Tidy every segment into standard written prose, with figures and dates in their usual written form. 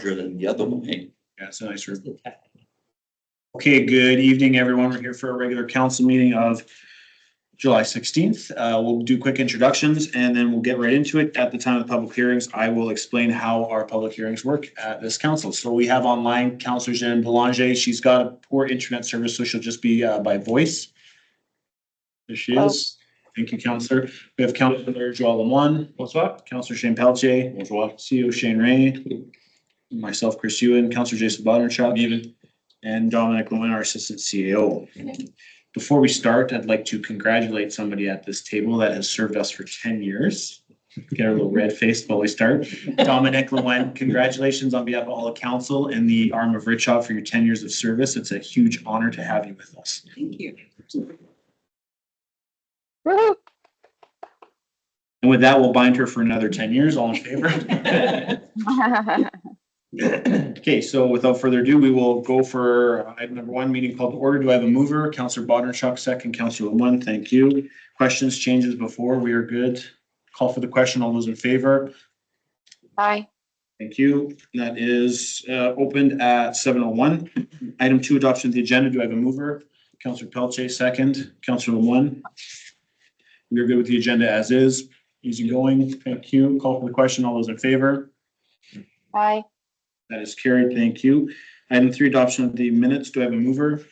larger than the other one, eh? Yeah, it's a nice room. Okay, good evening, everyone. We're here for a regular council meeting of July 16th. We'll do quick introductions and then we'll get right into it. At the time of the public hearings, I will explain how our public hearings work at this council. So we have online Councillor Jeanne Belanger. She's got a poor internet service, so she'll just be by voice. There she is. Thank you, Councillor. We have Councillor Joel Lemoine. Bonsoir. Councillor Shane Pelletier. Bonsoir. CEO Shane Ray. Myself, Chris Ewan, Councillor Jason Bonnerchuk. Even. And Dominic Lewin, our assistant CEO. Before we start, I'd like to congratulate somebody at this table that has served us for 10 years. Get our little red face while we start. Dominic Lewin, congratulations on behalf of all the council and the arm of Richard for your 10 years of service. It's a huge honor to have you with us. Thank you. Woohoo! And with that, we'll bind her for another 10 years. All in favor? Okay, so without further ado, we will go for item number one, meeting called to order. Do I have a mover? Councillor Bonnerchuk, second. Councillor Lemoine, thank you. Questions, changes before? We are good. Call for the question. All those in favor? Aye. Thank you. That is opened at 7:01. Item two, adoption of the agenda. Do I have a mover? Councillor Pelletier, second. Councillor Lemoine. We are good with the agenda as is. Easy going. Thank you. Call for the question. All those in favor? Aye. That is carried. Thank you. Item three, adoption of the minutes. Do I have a mover?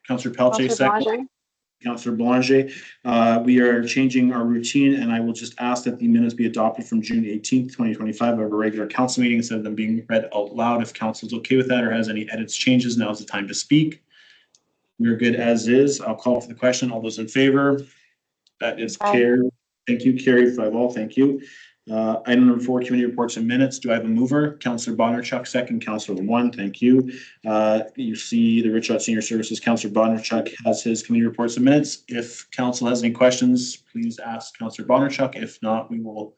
Councillor Pelletier, Councillor second. Belanger. Councillor Belanger. We are changing our routine and I will just ask that the minutes be adopted from June 18th, 2025 of a regular council meeting instead of them being read out loud. If council is okay with that or has any edits, changes, now is the time to speak. We're good as is. I'll call for the question. All those in favor? That is Aye. carried. Thank you. Carried 5-all. Thank you. Item number four, committee reports and minutes. Do I have a mover? Councillor Bonnerchuk, second. Councillor Lemoine, thank you. You see the Richard Senior Services, Councillor Bonnerchuk has his committee reports and minutes. If council has any questions, please ask Councillor Bonnerchuk. If not, we will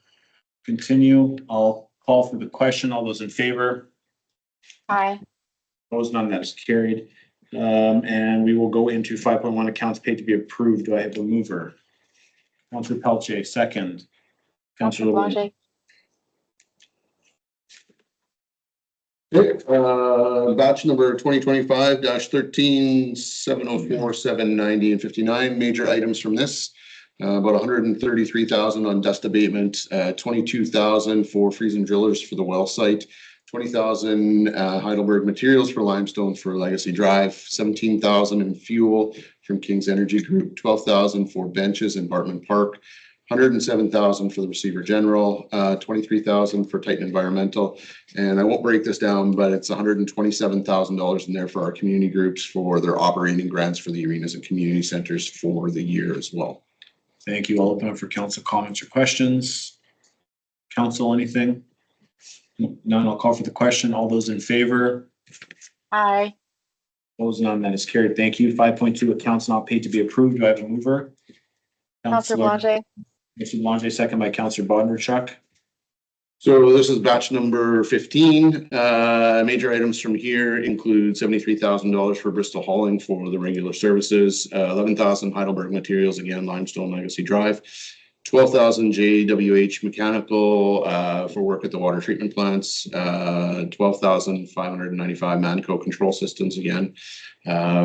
continue. I'll call for the question. All those in favor? Aye. Opposed, none. That is carried. And we will go into 5.1 accounts paid to be approved. Do I have a mover? Councillor Pelletier, second. Councillor Lemoine. Belanger. Okay, batch number 2025-13, 704, 790 and 59, major items from this. About 133,000 on dust abatement, 22,000 for freeze and drillers for the well site, 20,000 Heidelberg materials for limestone for Legacy Drive, 17,000 in fuel from King's Energy Group, 12,000 for benches in Bartman Park, 107,000 for the receiver general, 23,000 for Titan Environmental. And I won't break this down, but it's $127,000 in there for our community groups for their operating grants for the arenas and community centers for the year as well. Thank you. I'll open up for council comments or questions. Council, anything? None. I'll call for the question. All those in favor? Aye. Opposed, none. That is carried. Thank you. 5.2, accounts not paid to be approved. Do I have a mover? Councillor Belanger. Councillor Belanger, second by Councillor Bonnerchuk. So this is batch number 15. Major items from here include $73,000 for Bristol Hauling for the regular services, 11,000 Heidelberg materials, again, Limestone Legacy Drive, 12,000 JWH mechanical for work at the water treatment plants, 12,595 Manco control systems again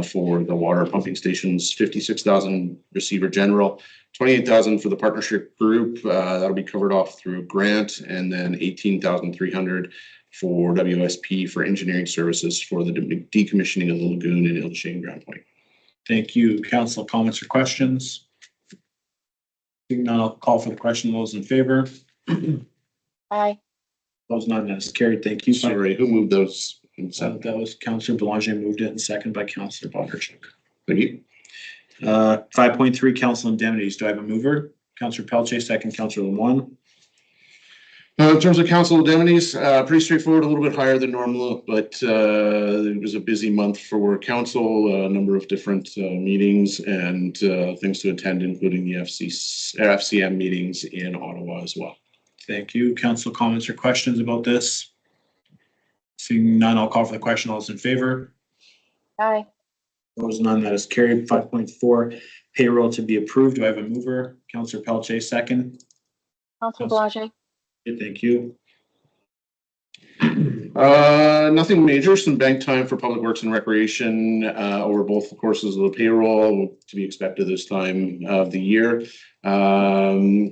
for the water pumping stations, 56,000 receiver general, 28,000 for the partnership group. That'll be covered off through a grant, and then 18,300 for WSP for engineering services for the decommissioning of the lagoon in Ilshane Grand Point. Thank you. Council comments or questions? Seeing none, I'll call for the question. Those in favor? Aye. Those none. That is carried. Thank you. Sorry, who moved those? That was Councillor Belanger moved it and second by Councillor Bonnerchuk. Thank you. 5.3, council indemnities. Do I have a mover? Councillor Pelletier, second. Councillor Lemoine. In terms of council indemnities, pretty straightforward, a little bit higher than normal, but it was a busy month for council, a number of different meetings and things to attend, including the FCM meetings in Ottawa as well. Thank you. Council comments or questions about this? Seeing none, I'll call for the question. All those in favor? Aye. Those none. That is carried. 5.4, payroll to be approved. Do I have a mover? Councillor Pelletier, second. Councillor Belanger. Thank you. Nothing major, some bank time for Public Works and Recreation, over both the courses of the payroll to be expected this time of the year. Some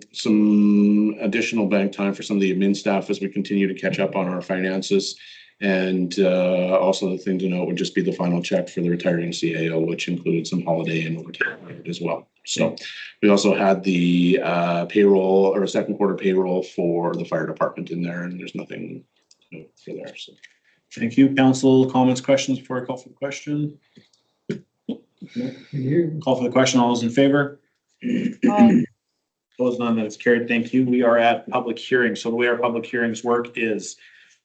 additional bank time for some of the admin staff as we continue to catch up on our finances. And also the thing to note would just be the final check for the retiring CAO, which included some holiday and overtime as well. So we also had the payroll or second quarter payroll for the fire department in there, and there's nothing for there. So Thank you. Council comments, questions before I call for the question? Call for the question. All those in favor? Aye. Opposed, none, that is carried. Thank you. We are at public hearing. So the way our public hearings work is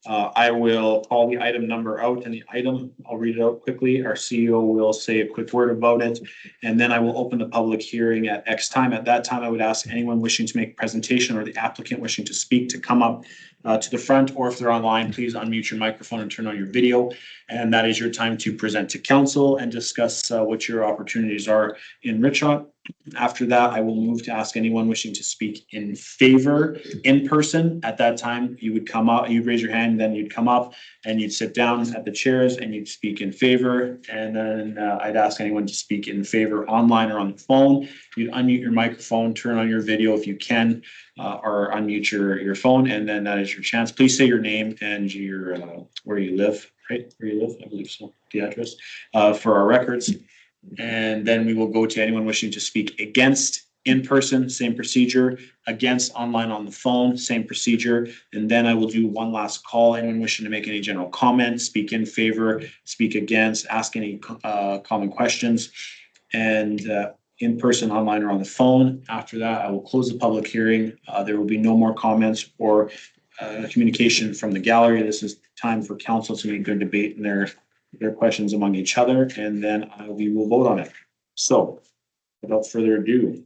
I will call the item number out, and the item, I'll read it out quickly. Our CEO will say a quick word about it, and then I will open the public hearing at X time. At that time, I would ask anyone wishing to make a presentation or the applicant wishing to speak to come up to the front, or if they're online, please unmute your microphone and turn on your video. And that is your time to present to council and discuss what your opportunities are in Richot. After that, I will move to ask anyone wishing to speak in favor in person. At that time, you would come up, you'd raise your hand, then you'd come up and you'd sit down at the chairs and you'd speak in favor. And then I'd ask anyone to speak in favor online or on the phone. You'd unmute your microphone, turn on your video if you can, or unmute your phone, and then that is your chance. Please say your name and your where you live, right? Where you live, I believe so, the address, for our records. And then we will go to anyone wishing to speak against in person, same procedure, against online on the phone, same procedure. And then I will do one last call. Anyone wishing to make any general comments, speak in favor, speak against, ask any common questions, and in person, online, or on the phone. After that, I will close the public hearing. There will be no more comments or communication from the gallery. This is time for council to make their debate and their questions among each other, and then we will vote on it. So without further ado,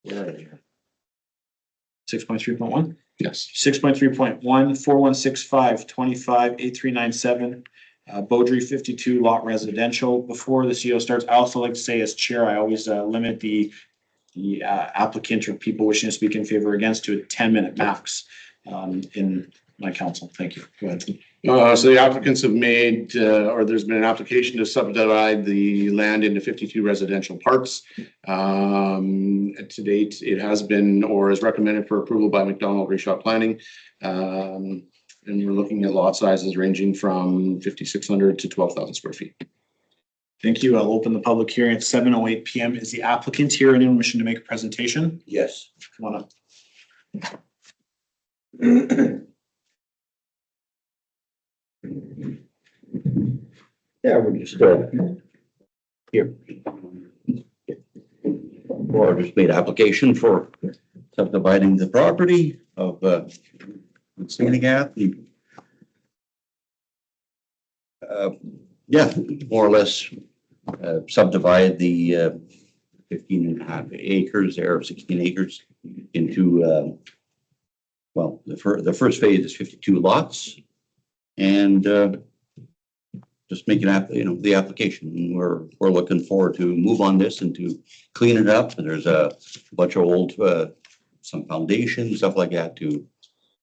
6.3.1? yes. 6.3.1, 4165 25 8397, Beaudry 52 lot residential. Before the CEO starts, I also like to say as chair, I always limit the applicant or people wishing to speak in favor or against to a 10-minute max in my council. Thank you. Go ahead. So the applicants have made, or there's been an application to subdivide the land into 52 residential parts. To date, it has been or is recommended for approval by McDonald Richot Planning. And we're looking at lot sizes ranging from 5,600 to 12,000 square feet. Thank you. I'll open the public hearing at 7:08 PM. Is the applicant here? Anyone wishing to make a presentation? Yes. Come on up. Yeah, we're just here. Or just made application for subdividing the property of Stanigat. Yeah, more or less subdivide the 15.5 acres there, or 16 acres into well, the first phase is 52 lots, and just make it the application. We're looking forward to move on this and to clean it up. And there's a bunch of old some foundation stuff like that too,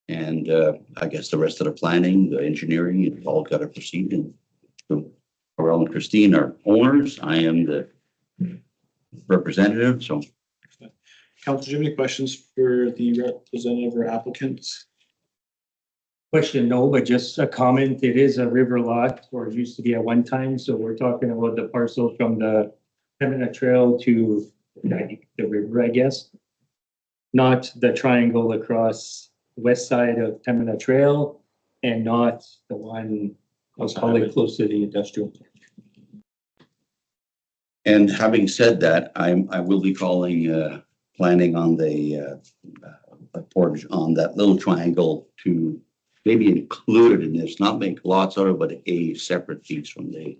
and I guess the rest of the planning, the engineering, it's all got to proceed. And so Carl and Christine are owners. I am the representative. So, Council, do you have any questions for the representative or applicants? Question, no, but just a comment. It is a river lot, or it used to be at one time. So we're talking about the parcel from the Pembina Trail to the river, I guess. Not the triangle across the west side of Pembina Trail, and not the one, I'll call it close to the industrial. and having said that, I will be calling planning on the portage on that little triangle to maybe include it in this, not make lots out of it, but a separate piece from the.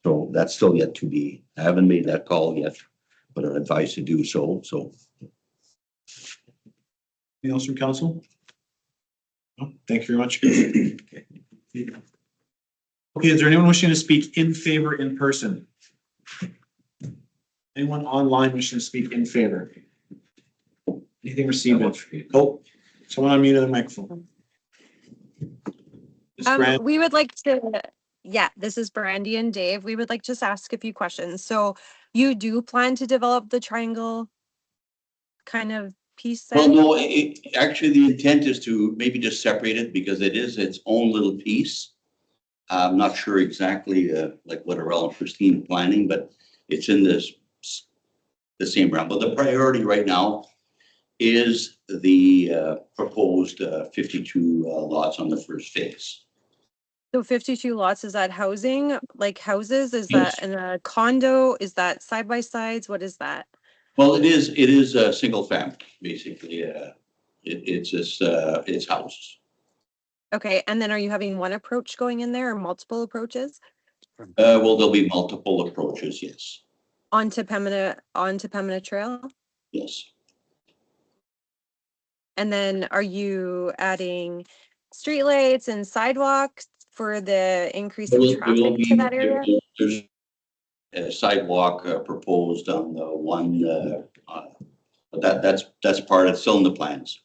So that's still yet to be. I haven't made that call yet, but I'm advised to do so. So Anything else from council? No? Thank you very much. Okay, is there anyone wishing to speak in favor in person? Anyone online wishing to speak in favor? Anything received? Oh, someone unmuted the microphone. Ms. Brand, We would like to, yeah, this is Brandy and Dave. We would like to just ask a few questions. So you do plan to develop the triangle kind of piece Well, then? no, actually, the intent is to maybe just separate it because it is its own little piece. I'm not sure exactly, like what Arel and Christine planning, but it's in the same realm. But the priority right now is the proposed 52 lots on the first phase. So 52 lots, is that housing, like houses? Is Yes. that in a condo? Is that side by sides? What is that? Well, it is a single family, basically. It's just, it's houses. Okay, and then are you having one approach going in there or multiple approaches Well, there'll be multiple approaches, yes, onto Pembina Trail? yes. And then are you adding streetlights and sidewalks for the increase There of will traffic be, to that area? there's a sidewalk proposed on the one, but that's part of, still in the plans.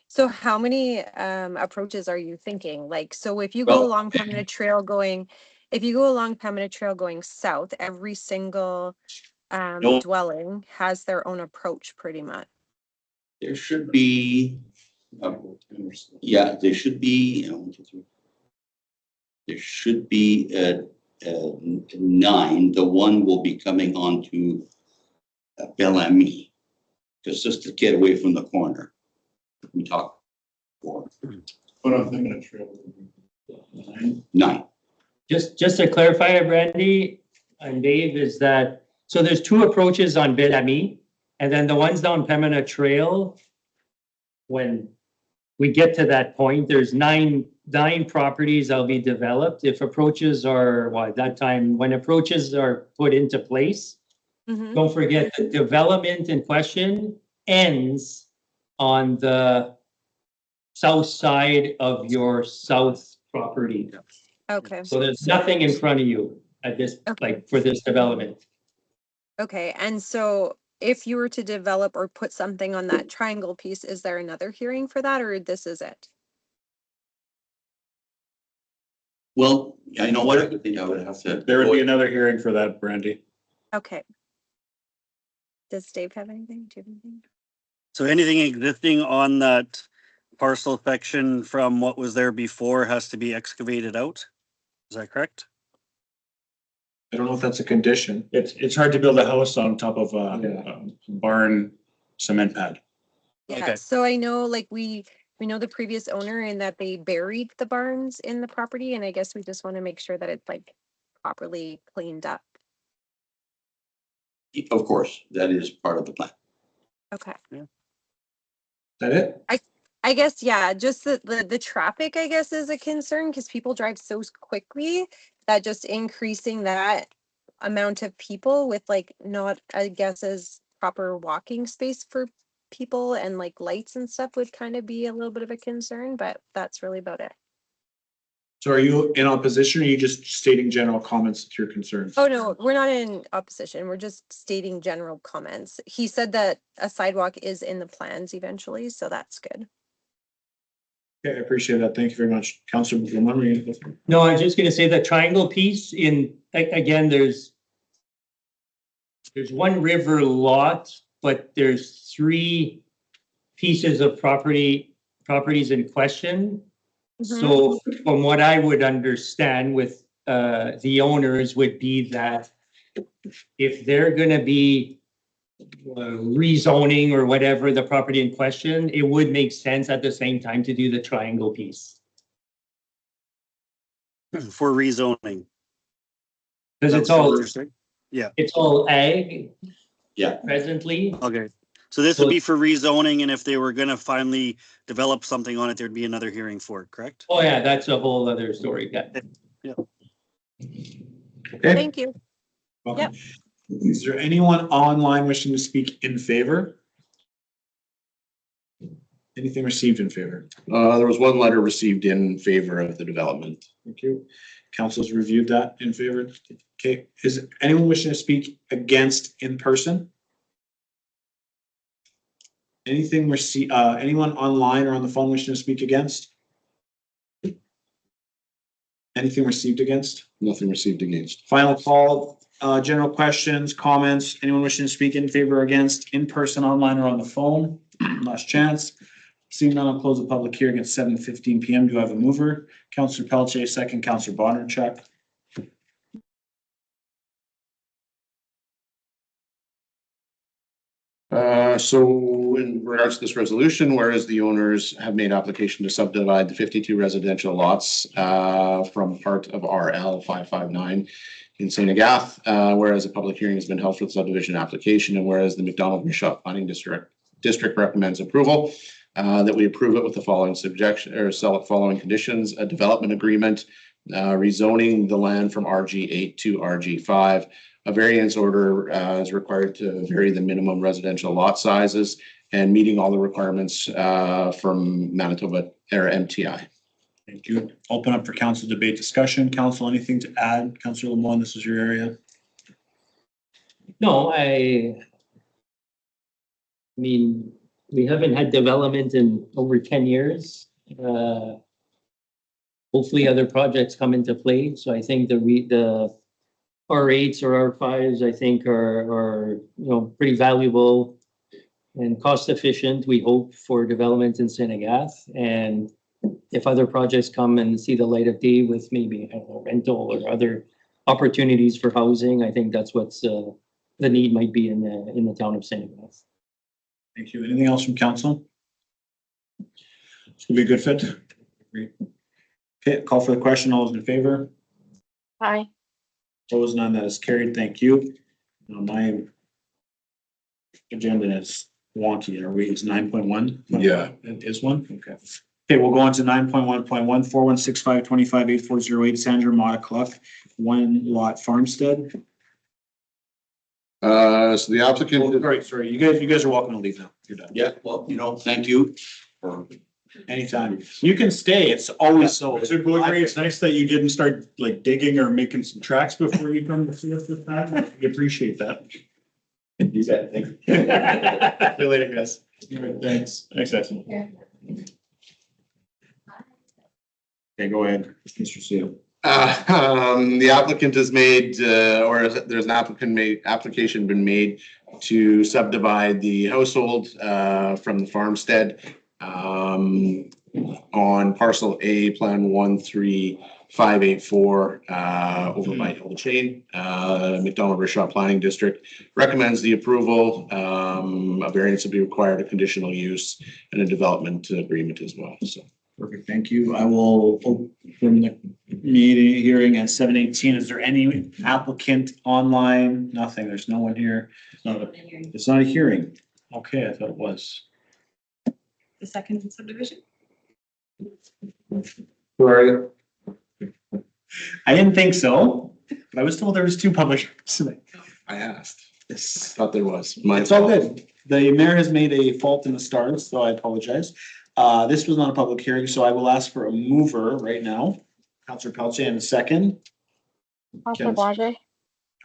So how many approaches are you thinking? Like, so if you go Well- along Pembina Trail going, if you go along Pembina Trail going south, every single No. dwelling has their own approach pretty much. There should be, yeah, there should be, there should be 9. The one will be coming onto Bellamy, just to get away from the corner. We talked for put on Pembina Trail. 9. Just to clarify, Brandy and Dave, is that, so there's 2 approaches on Bellamy, and then the ones down Pembina Trail, when we get to that point, there's nine properties that'll be developed. If approaches are, well, at that time, when approaches are put into place, Mhm. don't forget the development in question ends on the south side of your south property. Okay, So there's nothing in front of you at this, like, for this development. okay. And so if you were to develop or put something on that triangle piece, is there another hearing for that or this is it? Well, I know what, I think I would have to. There would be another hearing for that, Brandy. Okay. Does Dave have anything? Do you have anything? So anything existing on that parcel section from what was there before has to be excavated out? Is that correct? I don't know if that's a condition. It's hard to build a house on top of a barn cement pad. Yeah, Okay. so I know like we know the previous owner and that they buried the barns in the property and I guess we just want to make sure that it's like properly cleaned up. Of course, that is part of the plan. Okay. Is that it? I guess, yeah, just the traffic, I guess, is a concern because people drive so quickly that just increasing that amount of people with like not, I guess, as proper walking space for people and like lights and stuff would kind of be a little bit of a concern, but that's really about it. So are you in opposition or are you just stating general comments to your concerns? Oh, no, we're not in opposition. We're just stating general comments. He said that a sidewalk is in the plans eventually, so that's good. Okay, I appreciate that. Thank you very much. Councilor Montgomery. No, I was just gonna say the triangle piece again, there's one river lot, but there's 3 pieces of properties in question. So from what I would understand with the owners would be that if they're gonna be rezoning or whatever the property in question, it would make sense at the same time to do the triangle piece. For rezoning? Because That's what you're saying? it's all ag. Yeah. Presently. Okay, so this would be for rezoning, and if they were gonna finally develop something on it, there'd be another hearing for it, correct? Oh, yeah, that's a whole other story. Yeah. Okay. Thank you. Welcome. Is there anyone online wishing to speak in favor? Anything received in favor? There was one letter received in favor of the development. Thank you. Council's reviewed that in favor. Okay, is anyone wishing to speak against in person? Anything anyone online or on the phone wishing to speak against? Anything received against? Nothing received against. Final call, general questions, comments, anyone wishing to speak in favor or against, in person, online, or on the phone? Last chance. Seeing none, I'll close the public hearing at 7:15 PM. Do I have a mover? Counselor Pelletier, second. Counselor Bonner-Check. So in regards to this resolution, whereas the owners have made application to subdivide the 52 residential lots from part of RL 559 in St. Agath, whereas a public hearing has been held for the subdivision application, and whereas the McDonald-Greenshot Planning District recommends approval, that we approve it with the following following conditions: a development agreement, rezoning the land from RG8 to RG5. A variance order is required to vary the minimum residential lot sizes and meeting all the requirements from Manitoba or MTI. Thank you. Open up for council debate discussion. Council, anything to add? Councilor Lemoine, this is your area. No, I mean, we haven't had development in over 10 years. Hopefully other projects come into play. So I think the R8s or R5s, I think are pretty valuable and cost efficient, we hope, for development in St. Agath. And if other projects come and see the light of day with maybe, I don't know, rental or other opportunities for housing, I think that's what's the need might be in the town of St. Agath. Thank you. Anything else from council? It's gonna be a good fit. Great. Okay, call for the question. All those in favor? Aye. Opposed, none. That is carried. Thank you. Now, my agenda is wonky. Are we, it's 9.1? Yeah. It is one? Okay. Okay, we'll go on to 9.1.1, 4165-25-8408, Sandra Mata Cluck, 1 lot farmstead. So the applicant. Sorry, you guys are welcome to leave now. You're done. Yeah, well, thank you for Anytime. You can stay. It's always so. Mr. Boydry, it's nice that you didn't start like digging or making some tracks before you come to see us this time. We appreciate that. You bet, thank you. See you later, guys. All right, thanks. Thanks, Essie. Okay, go ahead, Mr. Seal. The applicant has made, or there's an application been made to subdivide the household from the farmstead on parcel A, plan 13584 over by Hill Chain. McDonald-Greenshot Planning District recommends the approval. A variance will be required, a conditional use, and a development agreement as well. So. Perfect, thank you. I will open the meeting hearing at 7:18. Is there any applicant online? Nothing, there's no one here. It's not a hearing. Okay, I thought it was. The second subdivision? Who are you? I didn't think so, but I was told there was 2 public hearings. I asked. Yes. Thought there was. It's all good. The mayor has made a fault in the start, so I apologize. This was not a public hearing, so I will ask for a mover right now. Councillor Pelletier, and a second. Counselor Bourget.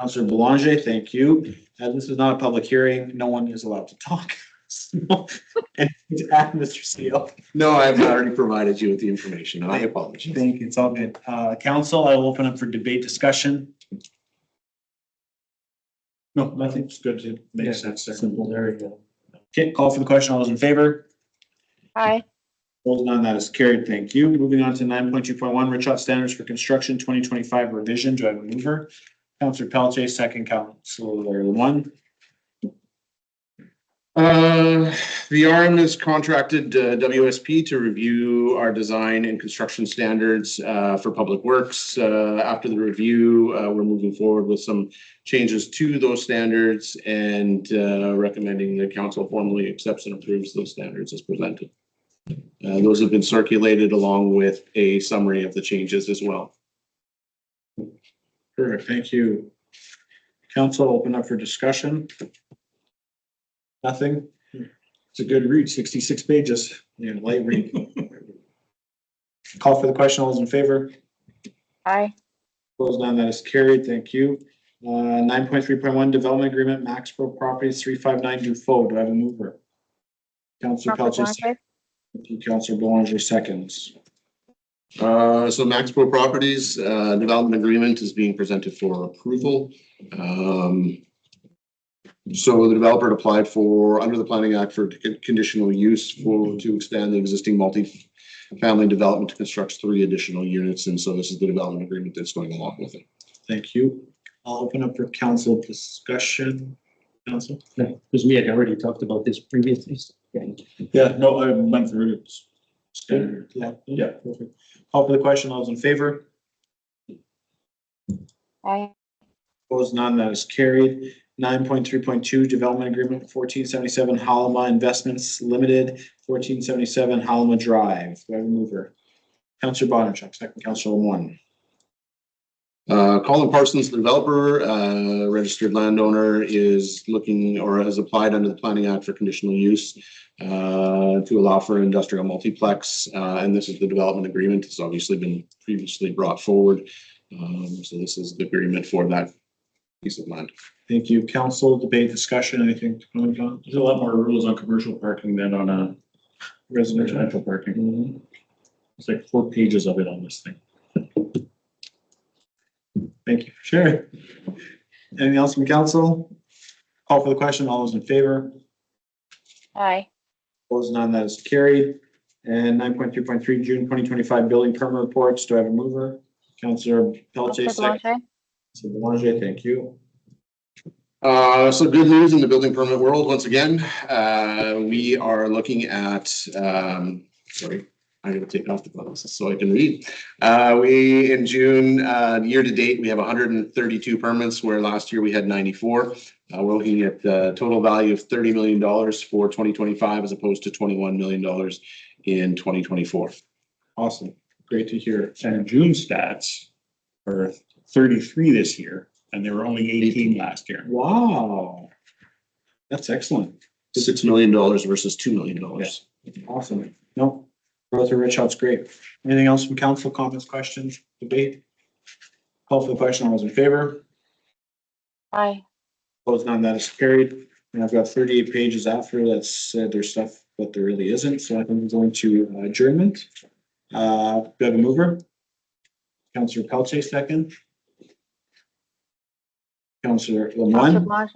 Councillor Boulanger, thank you. This is not a public hearing. No one is allowed to talk. And to add, Mr. Seal. No, I've already provided you with the information. I apologize. Thank you. It's all good. Council, I will open up for debate discussion. No, nothing's good. It makes sense. Simple, there you go. Okay, call for the question. All those in favor? Aye. Opposed, none. That is carried. Thank you. Moving on to 9.2.1, Richot Standards for Construction 2025 revision. Do I have a mover? Councillor Pelletier, second. Councillor Lemoine. The RM has contracted WSP to review our design and construction standards for public works. After the review, we're moving forward with some changes to those standards and recommending the council formally accepts and approves those standards as presented. Those have been circulated along with a summary of the changes as well. Perfect. Thank you. Council, open up for discussion. Nothing. It's a good read, 66 pages. Yeah, light read. Call for the question. All those in favor? Aye. Opposed, none. That is carried. Thank you. 9.3.1 Development Agreement, Max Pro Properties 359 Dufault. Do I have a mover? Counselor Counselor Pelche, Blanche, thank you, Counselor Boulanger seconds. So Maxpo Properties, development agreement is being presented for approval. So the developer had applied for, under the Planning Act, for conditional use to expand the existing multi-family development to construct 3 additional units. And so this is the development agreement that's going along with it. Thank you. I'll open up for council discussion. Council? Because we had already talked about this previously. Yeah, no, I went through it. Standard. Yeah. Perfect. Call for the question. All those in favor? aye. Opposed, none, that is carried. 9.3.2, development agreement, 1477 Halima Investments Limited, 1477 Halima Drive. Do I have a mover? Counselor Bonnerchuk, second, Counselor Lemoine. Colin Parsons, the developer, registered landowner, is looking or has applied under the Planning Act for conditional use to allow for an industrial multiplex. And this is the development agreement. It's obviously been previously brought forward. So this is the agreement for that piece of land. Thank you. Council, debate, discussion, anything to comment on? There's a lot more rules on commercial parking than on a Residential. residential parking. It's like 4 pages of it on this thing. Thank you for sharing. Anything else from council? Call for the question. All those in favor? Aye. Opposed, none, that is carried. And 9.3.3, June 2025 building permit reports. Do I have a mover? Counselor Pelche, Counselor second. Blanche, Counselor Boulanger, thank you. So good news in the building permit world, once again. We are looking at, sorry, I'm gonna take off the glasses so I can read. We, in June, year to date, we have 132 permits, where last year we had 94. We're looking at a total value of $30 million for 2025 as opposed to $21 million in 2024. Awesome. Great to hear. And June stats are 33 this year, and they were only 18 last year. Wow. That's excellent. $6 million versus $2 million. Awesome. No, growth of Rich Hut's great. Anything else from council, comments, questions, debate? Call for the question. All those in favor? aye. Opposed, none, that is carried. And I've got 38 pages after that said there's stuff, but there really isn't. So I think we're going to adjournment. Do I have a mover? Counselor Pelche, second. Counselor Counselor Lemoine. Blanche,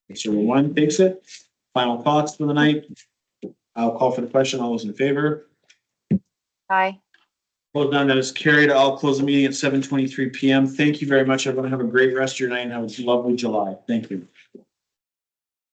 Counselor Lemoine takes it. Final thoughts for the night. I'll call for the question. All those in favor? aye. Opposed, none, that is carried. I'll close the meeting at 7:23 PM. Thank you very much, everyone. Have a great rest of your night and have a lovely July. Thank you.